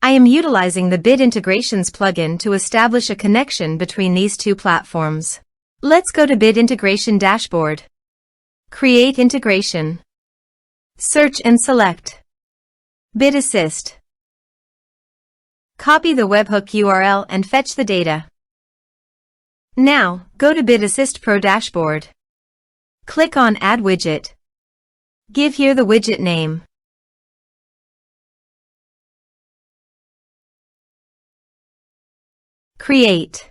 I am utilizing the Bid Integrations plugin to establish a connection between these two platforms. Let's go to Bid Integration Dashboard. Create Integration. Search and select Bid Assist. Copy the webhook URL and fetch the data. Now, go to Bid Assist Pro Dashboard. Click on Add Widget. Give here the widget name. Create.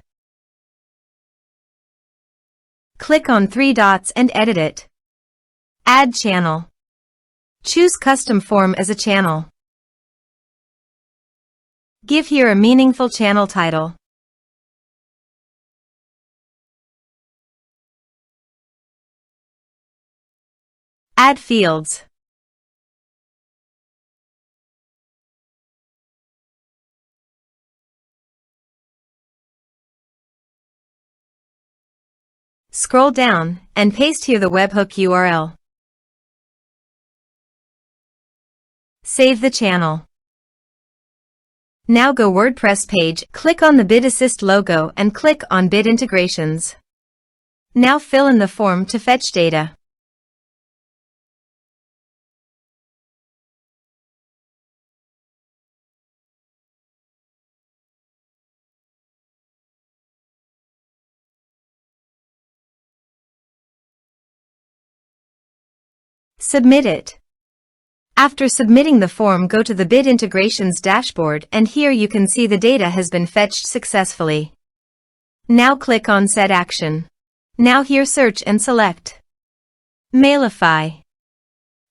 Click on three dots and edit it. Add channel. Choose Custom Form as a channel. Give here a meaningful channel title. Add fields. Scroll down and paste here the webhook URL. Save the channel. Now go WordPress page, click on the Bid Assist logo and click on Bid Integrations. Now fill in the form to fetch data. Submit it. After submitting the form, go to the Bid Integrations dashboard and here you can see the data has been fetched successfully. Now click on Set Action. Now here search and select Mailify.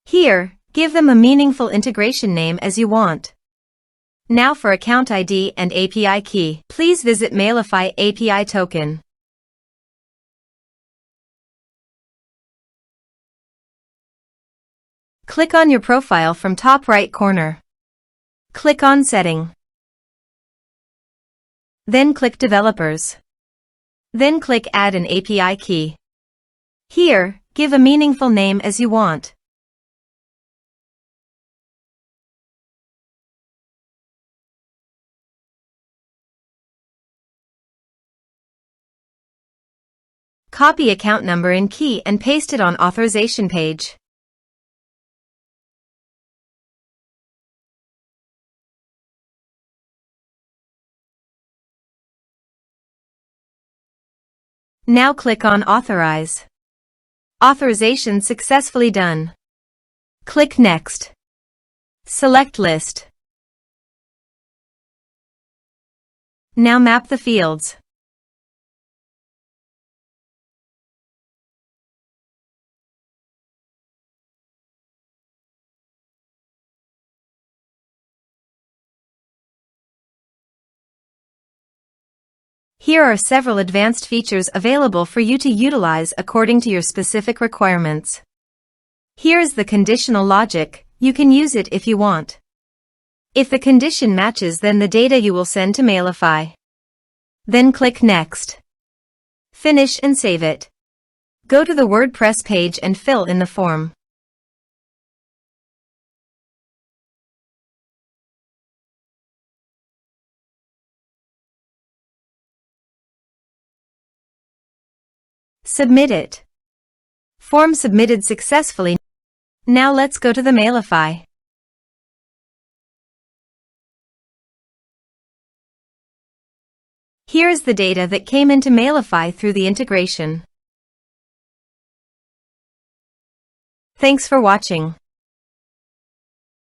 Here, give them a meaningful integration name as you want. Now for account ID and API key, please visit Mailify API token. Click on your profile from top right corner. Click on Setting. Then click Developers. Then click Add an API key. Here, give a meaningful name as you want. Copy account number and key and paste it on authorization page. Now click on Authorize. Authorization successfully done. Click Next. Select List. Now map the fields. Here are several advanced features available for you to utilize according to your specific requirements. Here is the conditional logic. You can use it if you want. If the condition matches, then the data you will send to Mailify. Then click Next. Finish and save it. Go to the WordPress page and fill in the form. Submit it. Form submitted successfully. Now let's go to the Mailify. Here is the data that came into Mailify through the integration. Thanks for watching.